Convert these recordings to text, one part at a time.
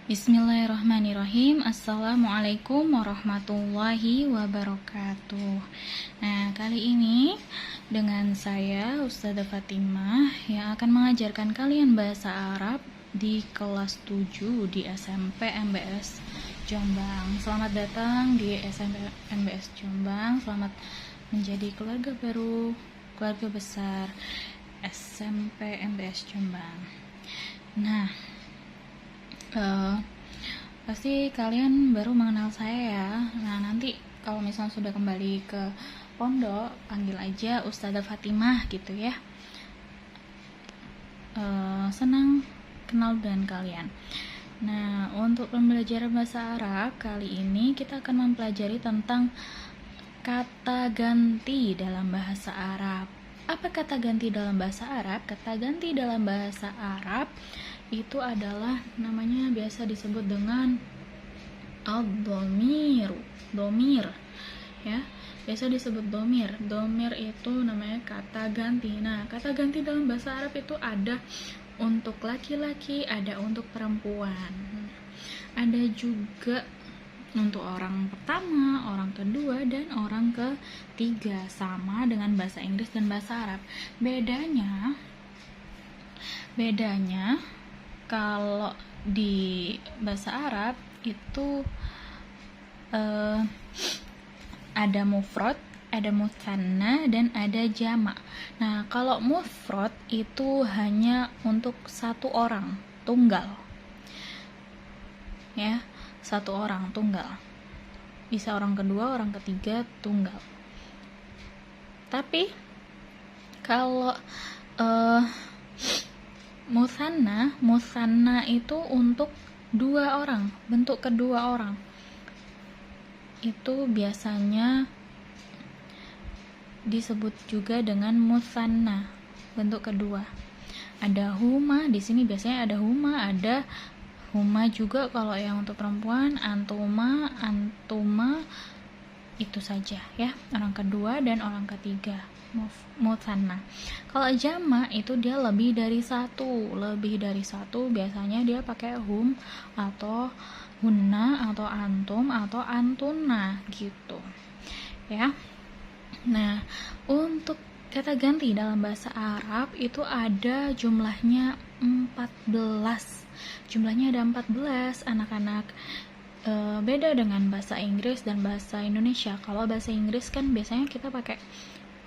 Bismillahirrahmanirrahim. Assalamualaikum warahmatullahi wabarakatuh. Nah, kali ini dengan saya Ustazah Fatimah yang akan mengajarkan kalian bahasa Arab di kelas 7 di SMP MBS Jombang. Selamat datang di SMP MBS Jombang. Selamat menjadi keluarga baru, keluarga besar SMP MBS Jombang. Nah, pasti kalian baru mengenal saya ya. Nah, nanti kalau misalnya sudah kembali ke pondok, panggil aja Ustazah Fatimah gitu ya. Senang kenal dengan kalian. Nah, untuk pembelajaran bahasa Arab kali ini kita akan mempelajari tentang kata ganti dalam bahasa Arab. Apa kata ganti dalam bahasa Arab? Kata ganti dalam bahasa Arab itu adalah namanya biasa disebut dengan ad-dhamir, domir ya, biasa disebut domir. Domir itu namanya kata ganti. Nah, kata ganti dalam bahasa Arab itu ada untuk laki-laki, ada untuk perempuan, ada juga untuk orang pertama, orang kedua, dan orang ketiga, sama dengan bahasa Inggris dan bahasa Arab. Bedanya kalau di bahasa Arab itu ada mufrad, ada mutsanna, dan ada jamak. Nah, kalau mufrad itu hanya untuk satu orang, tunggal. Ya, satu orang, tunggal. Bisa orang kedua, orang ketiga, tunggal. Tapi kalau musanna itu untuk dua orang, bentuk kedua orang. Itu biasanya disebut juga dengan musanna, bentuk kedua. Ada huma, di sini biasanya ada huma juga kalau yang untuk perempuan, antuma, itu saja ya, orang kedua dan orang ketiga. Musanna. Kalau jamak itu dia lebih dari satu, biasanya dia pakai hum atau hunna atau antum atau antuna gitu ya. Nah, untuk kata ganti dalam bahasa Arab itu ada jumlahnya 14. Jumlahnya ada 14 anak-anak. Beda dengan bahasa Inggris dan bahasa Indonesia. Kalau bahasa Inggris kan biasanya kita pakai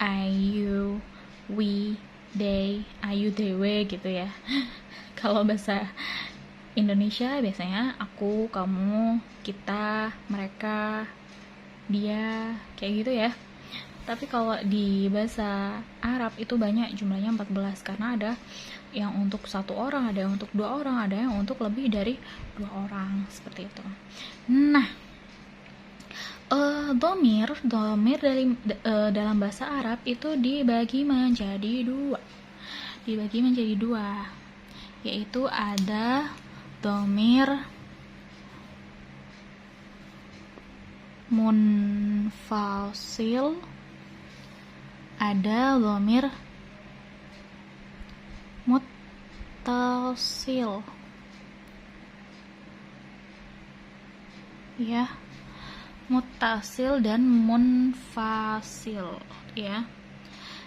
I, you, we, they, ayu, dewe gitu ya. Kalau bahasa Indonesia biasanya aku, kamu, kita, mereka, dia, kayak gitu ya. Tapi kalau di bahasa Arab itu banyak, jumlahnya 14 karena ada yang untuk satu orang, ada yang untuk dua orang, ada yang untuk lebih dari dua orang, seperti itu. Nah, domir dalam bahasa Arab itu dibagi menjadi dua, yaitu ada domir munfasil, ada domir muttasil ya, muttasil dan munfasil ya.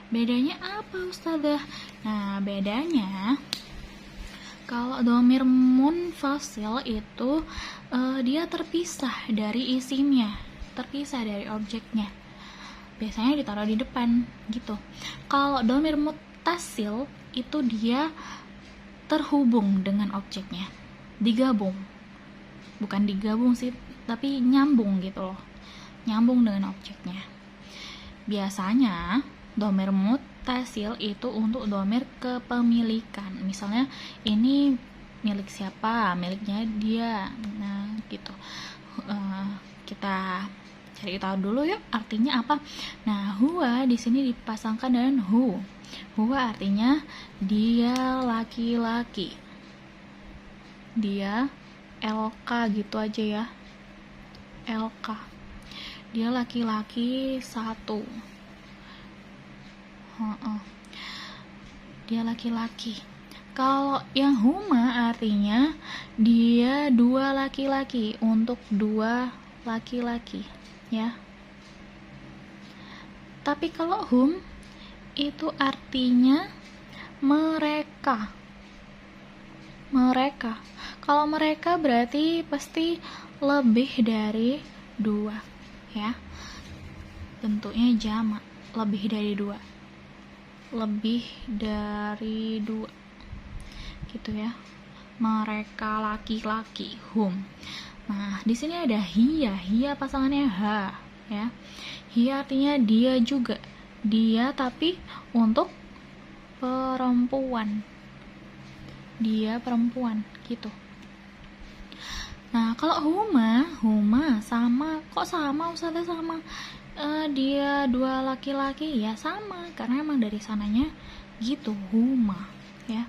Bedanya apa, Ustazah? Nah, bedanya kalau domir munfasil itu dia terpisah dari isimnya, terpisah dari objeknya. Biasanya ditaruh di depan gitu. Kalau domir muttasil itu dia terhubung dengan objeknya, digabung. Bukan digabung sih, tapi nyambung gitu loh, nyambung dengan objeknya. Biasanya domir muttasil itu untuk domir kepemilikan, misalnya ini milik siapa, miliknya dia. Nah gitu. Kita cari tahu dulu yuk artinya apa. Nah, huwa di sini dipasangkan dengan hu. Huwa artinya dia laki-laki, dia LK gitu aja ya, LK, dia laki-laki satu, dia laki-laki. Kalau yang huma artinya dia dua laki-laki, untuk dua laki-laki, ya. Tapi kalau hum itu artinya mereka. Mereka. Kalau mereka berarti pasti lebih dari dua, ya. Bentuknya jamak, lebih dari dua. Lebih dari dua. Gitu ya. Mereka laki-laki, hum. Nah, di sini ada hiya. Hiya pasangannya ha, ya. Hiya artinya dia juga. Dia tapi untuk perempuan. Dia perempuan, gitu. Nah, kalau huma sama. Kok sama Ustazah? Sama. Dia dua laki-laki, ya sama, karena emang dari sananya gitu, huma, ya.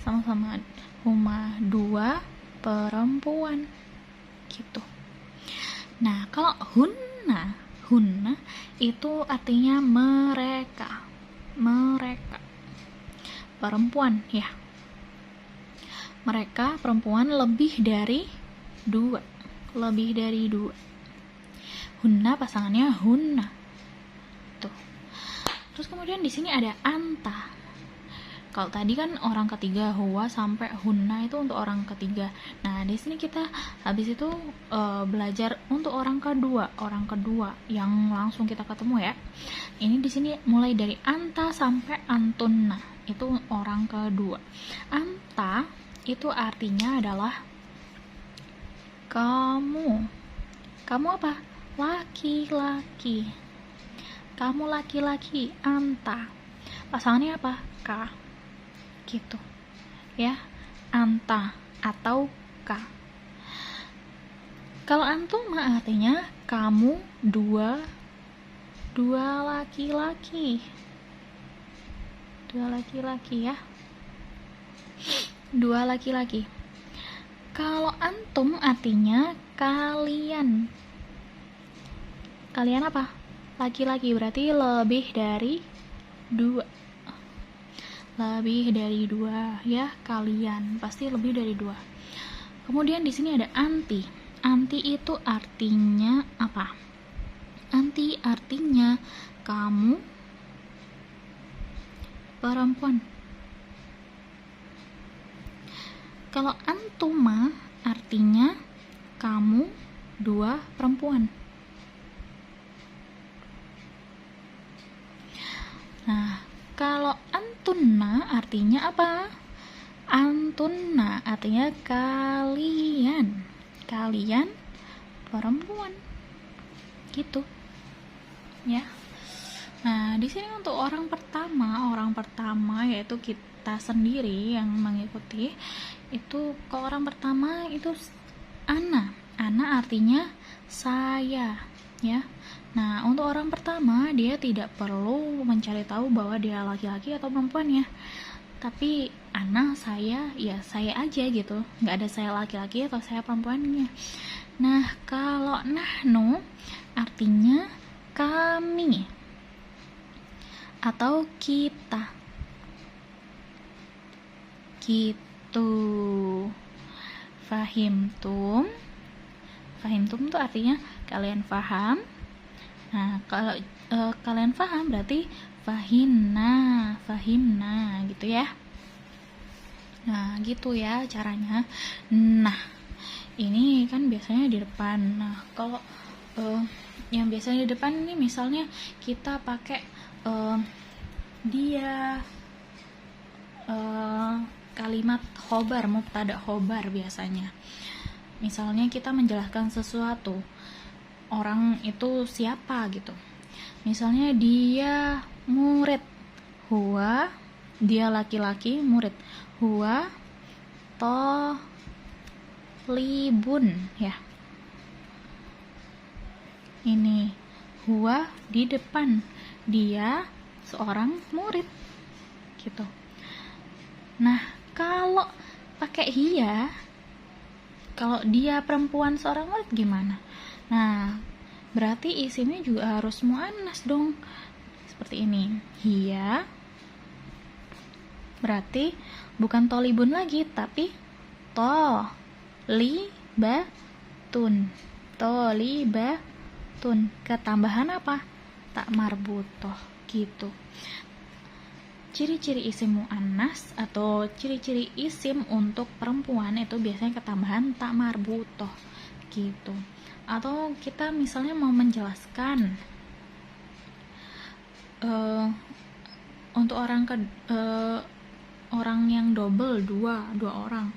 Sama-sama huma, dua perempuan, gitu. Nah, kalau hunna itu artinya mereka perempuan, ya. Mereka perempuan lebih dari dua. Hunna pasangannya hunna, tuh. Terus kemudian di sini ada anta. Kalau tadi kan orang ketiga, huwa sampai hunna itu untuk orang ketiga. Nah, di sini kita habis itu belajar untuk orang kedua yang langsung kita ketemu, ya. Ini di sini mulai dari anta sampai antunna, itu orang kedua. Anta itu artinya adalah kamu apa? Laki-laki. Kamu laki-laki, anta. Pasangannya apa? Ka. Gitu, ya. Anta atau ka. Kalau antuma artinya kamu dua laki-laki. Dua laki-laki, ya. Dua laki-laki. Kalau antum artinya kalian. Kalian apa? Laki-laki, berarti lebih dari dua. Lebih dari dua, ya. Kalian pasti lebih dari dua. Kemudian di sini ada anti. Anti itu artinya apa? Anti artinya kamu perempuan. Kalau antuma artinya kamu dua perempuan. Nah, kalau antunna artinya apa? Antunna artinya kalian. Kalian perempuan. Gitu. Ya. Nah, di sini untuk orang pertama yaitu kita sendiri yang mengikuti. Itu kalau orang pertama itu ana. Ana artinya saya, ya. Nah, untuk orang pertama dia tidak perlu mencari tahu bahwa dia laki-laki atau perempuan, ya. Tapi ana, saya, ya saya aja gitu. Nggak ada saya laki-laki atau saya perempuannya. Nah, kalau nahnu artinya kami atau kita. Gitu. Fahimtum tuh artinya kalian paham. Nah, kalau kalian paham berarti fahimna gitu, ya. Nah, gitu ya caranya. Nah, ini kan biasanya di depan. Nah, kalau yang biasanya di depan ini misalnya kita pakai dia kalimat khobar, mubtada khobar biasanya. Misalnya kita menjelaskan sesuatu, orang itu siapa gitu. Misalnya dia murid, huwa, dia laki-laki, murid, huwa thalibun, ya. Ini huwa di depan, dia seorang murid, gitu. Nah, kalau pakai hiya, kalau dia perempuan seorang murid gimana? Nah, berarti isimnya juga harus muannas dong. Seperti ini. Hiya berarti bukan tolibun lagi, tapi tolibatun. Tolibatun. Ketambahan apa? Tak marbutoh gitu. Ciri-ciri isim muannas atau ciri-ciri isim untuk perempuan itu biasanya ketambahan tak marbutoh gitu. Atau kita misalnya mau menjelaskan untuk orang yang double, dua orang.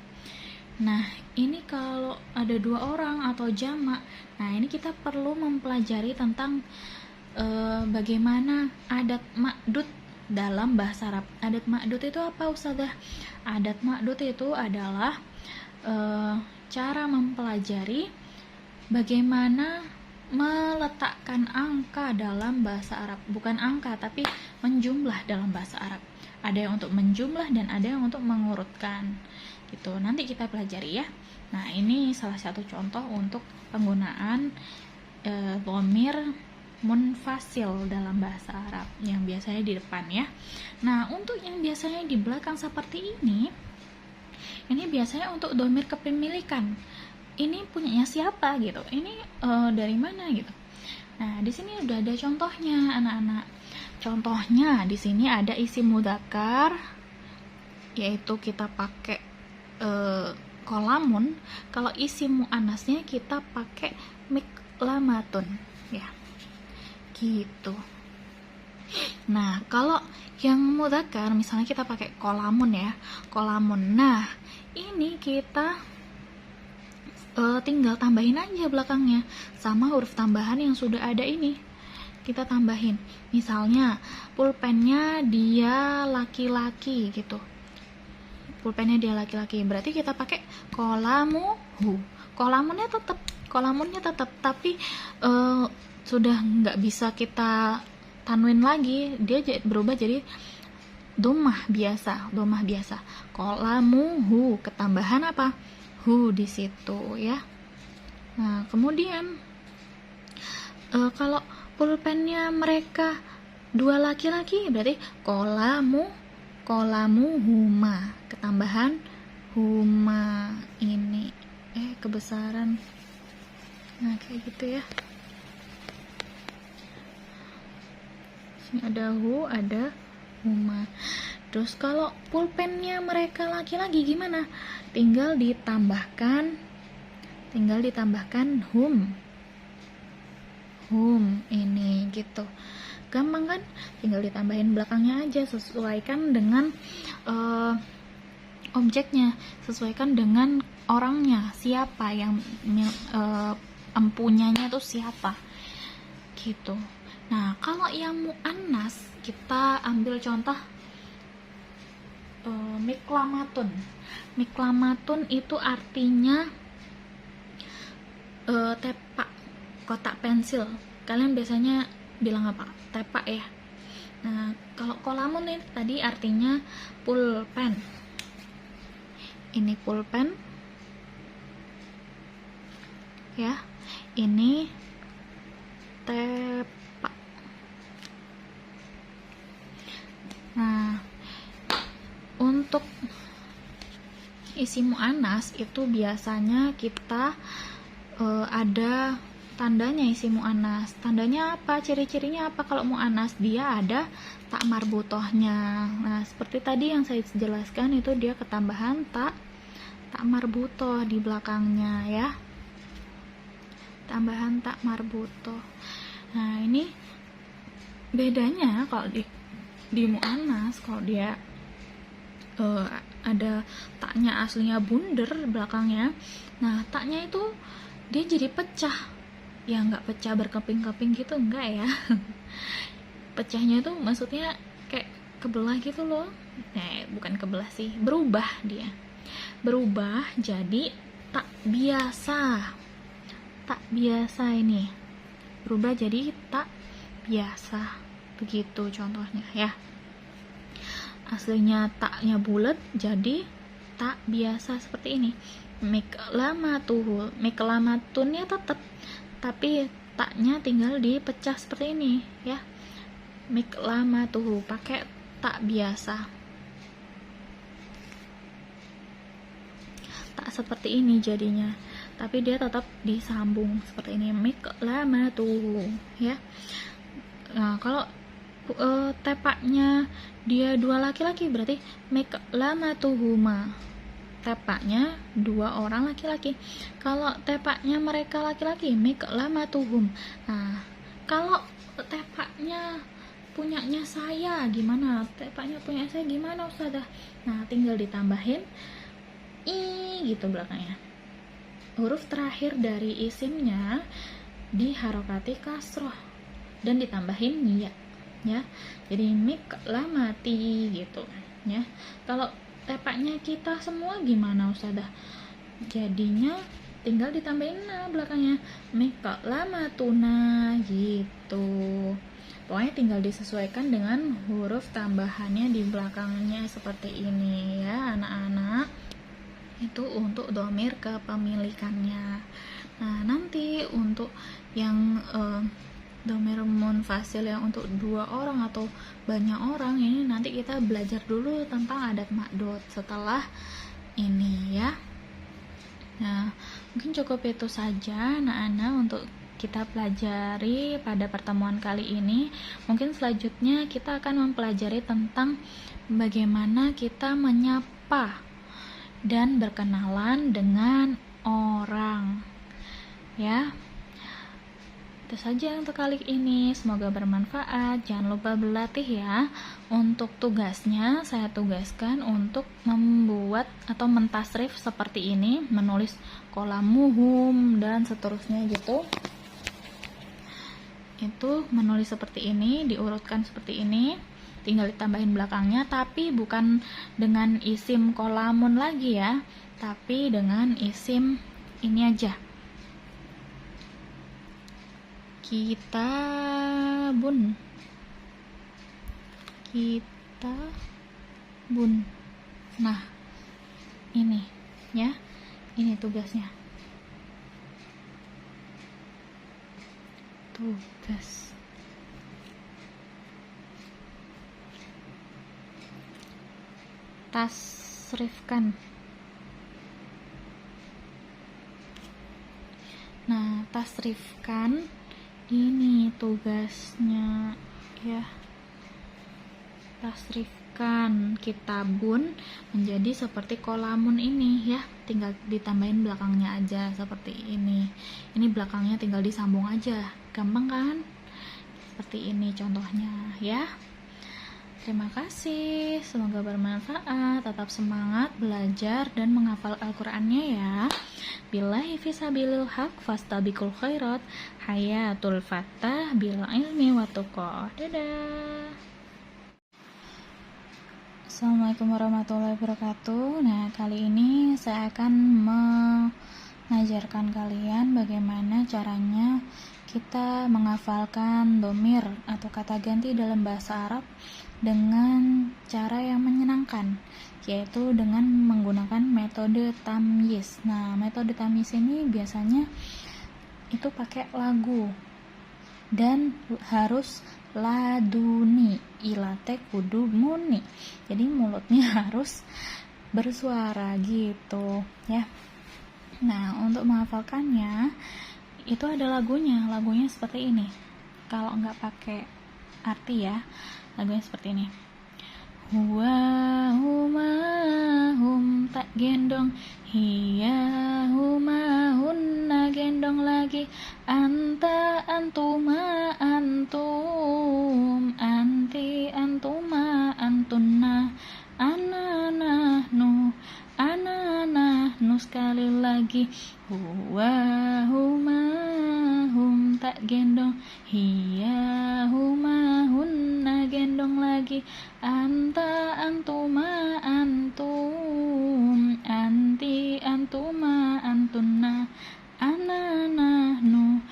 Nah, ini kalau ada 2 orang atau jamak, nah ini kita perlu mempelajari tentang bagaimana adat ma'dud dalam bahasa Arab. Adat ma'dud itu apa, Ustazah? Adat ma'dud itu adalah cara mempelajari bagaimana meletakkan angka dalam bahasa Arab. Bukan angka, tapi menjumlah dalam bahasa Arab. Ada yang untuk menjumlah dan ada yang untuk mengurutkan. Gitu. Nanti kita pelajari ya. Nah, ini salah satu contoh untuk penggunaan dhamir munfasil dalam bahasa Arab yang biasanya di depan ya. Nah, untuk yang biasanya di belakang seperti ini biasanya untuk dhamir kepemilikan. Ini punyanya siapa gitu? Ini dari mana gitu? Nah, di sini udah ada contohnya, anak-anak. Contohnya di sini ada isim mudzakkar, yaitu kita pakai kolamun. Kalau isim muannasnya kita pakai miklamatun ya. Gitu. Nah, kalau yang mudzakkar misalnya kita pakai kolamun ya. Kolamun. Nah, ini kita tinggal tambahin aja belakangnya sama huruf tambahan yang sudah ada ini. Kita tambahin. Misalnya, pulpennya dia laki-laki gitu. Pulpennya dia laki-laki. Berarti kita pakai kolamuhu. Kolamunnya tetap, tapi sudah nggak bisa kita tanwin lagi, dia berubah jadi dhammah biasa. Kolamuhu, ketambahan apa? Hu di situ ya. Nah, kemudian kalau pulpennya mereka 2 laki-laki, berarti kolamuhuma, ketambahan huma ini kebesaran. Nah, kayak gitu ya. Sini ada hu, ada huma. Terus kalau pulpennya mereka laki-laki gimana? Tinggal ditambahkan hum ini gitu. Gampang kan? Tinggal ditambahin belakangnya aja, sesuaikan dengan objeknya, sesuaikan dengan orangnya, siapa yang empunyanya itu siapa gitu. Nah, kalau yang muannas kita ambil contoh miklamatun itu artinya tepak, kotak pensil. Kalian biasanya bilang apa? Tepak ya. Nah, kalau kolamun ini tadi artinya pulpen. Ini pulpen ya. Ini tepak. Nah, untuk isim muannas itu biasanya kita ada tandanya isim muannas. Tandanya apa? Ciri-cirinya apa kalau muannas? Dia ada tak marbutohnya. Nah, seperti tadi yang saya jelaskan itu dia ketambahan tak marbutoh di belakangnya ya. Tambahan tak marbutoh. Nah, ini bedanya kalau di muannas, kalau dia ada taknya aslinya bunder belakangnya. Nah, taknya itu dia jadi pecah. Ya nggak pecah berkeping-keping gitu, enggak ya. Pecahnya itu maksudnya kayak kebelah gitu loh. Nah, bukan kebelah sih, berubah dia. Berubah jadi tak biasa. Tak biasa ini. Berubah jadi tak biasa. Begitu contohnya ya. Aslinya taknya bulat jadi tak biasa seperti ini. Miklamatunnya tetap, tapi taknya tinggal dipecah seperti ini ya. Miklamatuhu pakai tak biasa. seperti ini jadinya, tapi dia tetap disambung seperti ini, miklamatu ya. Nah, kalau tepaknya dia dua laki-laki berarti miklamatuhuma, tepaknya dua orang laki-laki. Kalau tepaknya mereka laki-laki, miklamatuhum. Nah, kalau tepaknya punyanya saya gimana? Tepaknya punya saya gimana Ustazah? Nah, tinggal ditambahin i gitu belakangnya. Huruf terakhir dari isimnya diharokati kasroh dan ditambahin ya. Jadi miklamati gitu ya. Kalau tepaknya kita semua gimana Ustazah? Jadinya tinggal ditambahin belakangnya, miklamatuna gitu. Pokoknya tinggal disesuaikan dengan huruf tambahannya di belakangnya seperti ini ya anak-anak. Itu untuk dhamir kepemilikannya. Nah, nanti untuk yang dhamir munfasil yang untuk dua orang atau banyak orang ini nanti kita belajar dulu tentang adat makdud setelah ini ya. Nah, mungkin cukup itu saja anak-anak untuk kita pelajari pada pertemuan kali ini. Mungkin selanjutnya kita akan mempelajari tentang bagaimana kita menyapa dan berkenalan dengan orang ya. Itu saja untuk kali ini, semoga bermanfaat. Jangan lupa berlatih ya. Untuk tugasnya saya tugaskan untuk membuat atau mentasrif seperti ini, menulis kolamuhum dan seterusnya gitu. Itu menulis seperti ini, diurutkan seperti ini, tinggal ditambahin belakangnya, tapi bukan dengan isim kolamun lagi ya, tapi dengan isim ini aja, kitabun. Nah, ini ya, ini tugasnya. Tugas tasrifkan. Nah, tasrifkan ini tugasnya ya. Tasrifkan kitabun menjadi seperti kolamun ini ya, tinggal ditambahin belakangnya aja seperti ini. Ini belakangnya tinggal disambung aja, gampang kan? Seperti ini contohnya ya. Terima kasih, semoga bermanfaat. Tetap semangat belajar dan menghafal Al-Qur'annya ya. Billahi fisabilil haq fastabiqul khairat. Hayatul fattah bil ilmi wa tuqah. Dadah. Assalamualaikum warahmatullahi wabarakatuh. Nah, kali ini saya akan mengajarkan kalian bagaimana caranya kita menghafalkan dhamir atau kata ganti dalam bahasa Arab dengan cara yang menyenangkan, yaitu dengan menggunakan metode tamyiz. Nah, metode tamyiz ini biasanya itu pakai lagu dan harus laduni, ilate kudu muni, jadi mulutnya harus bersuara gitu ya. Nah, untuk menghafalkannya itu ada lagunya seperti ini. Kalau nggak pakai arti ya, lagunya seperti ini. Huwa huma hum tak gendong, hiya huma hunna gendong lagi, anta antuma antum, anti antuma antunna, ana nahnu sekali lagi. Huwa huma hum tak gendong, hiya huma hunna gendong lagi, anta antuma antum, anti antuma antunna, ana nahnu.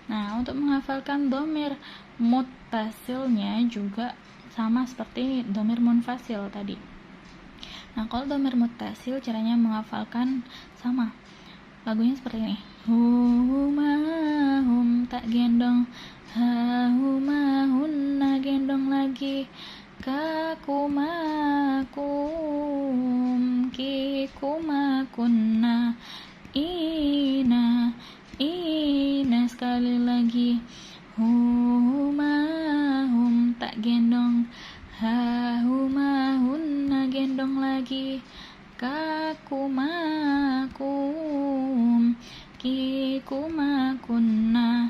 Nah, untuk menghafalkan dhamir muttasilnya juga sama seperti dhamir munfasil tadi. Nah, kalau dhamir muttasil caranya menghafalkan sama. Lagunya seperti ini. Huma hum tak gendong, ha huma hunna gendong lagi, kakumakum, kikumakunna, ina, ina, sekali lagi, humahum, tak gendong, hahumahunna, gendong lagi, kakumakum, kikumakunna,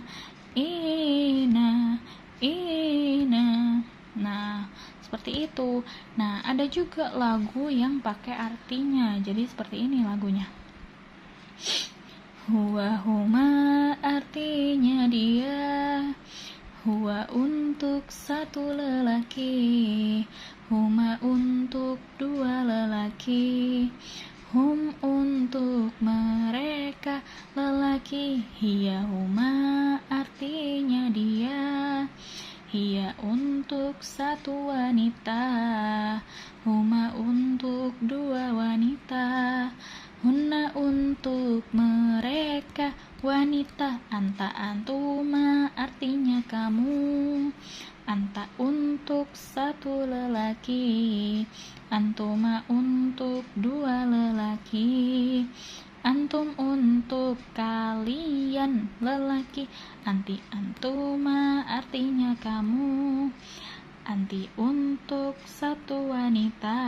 ina, ina. Nah, seperti itu. Nah, ada juga lagu yang pakai artinya. Jadi seperti ini lagunya. Huwa huma, artinya dia. Huwa untuk satu lelaki, huma untuk dua lelaki, hum untuk mereka lelaki, hiya huma, artinya dia. Hiya untuk satu wanita, huma untuk dua wanita, hunna untuk mereka wanita, anta antuma, artinya kamu. Anta untuk satu lelaki, antuma untuk dua lelaki, antum untuk kalian lelaki, anti antuma, artinya kamu. Anti untuk satu wanita,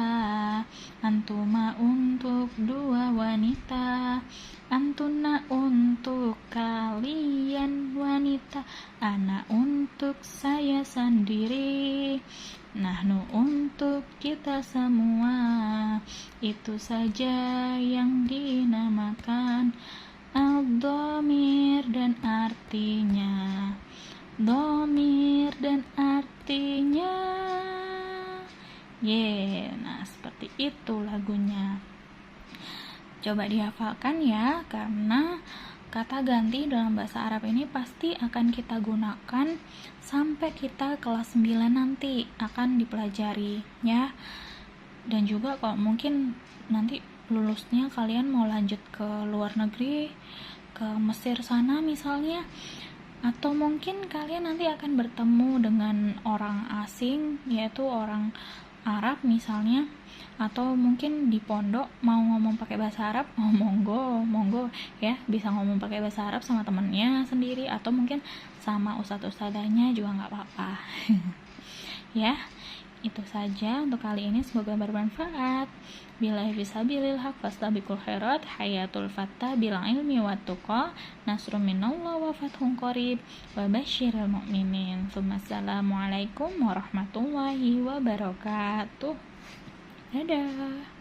antuma untuk dua wanita, antuna untuk kalian wanita, ana untuk saya sendiri, nahnu untuk kita semua. Itu saja yang dinamakan al-dhamir dan artinya. Dhamir dan artinya. Nah seperti itu lagunya. Coba dihafalkan ya, karena kata ganti dalam bahasa Arab ini pasti akan kita gunakan sampai kita kelas 9 nanti akan dipelajari ya. Dan juga kalau mungkin nanti lulusnya kalian mau lanjut ke luar negeri, ke Mesir sana misalnya, atau mungkin kalian nanti akan bertemu dengan orang asing, yaitu orang Arab misalnya, atau mungkin di pondok mau ngomong pakai bahasa Arab, monggo ya, bisa ngomong pakai bahasa Arab sama temennya sendiri, atau mungkin sama ustadz-ustadzanya juga nggak apa-apa. Ya, itu saja untuk kali ini, semoga bermanfaat. Billahi fisabilil haq fastabiqul khairat, hayatul fattah bil ilmi wat tuqa, nasrun minallah wa fathun qarib, wa basyiril mu'minin. Assalamualaikum warahmatullahi wabarakatuh. Dadah.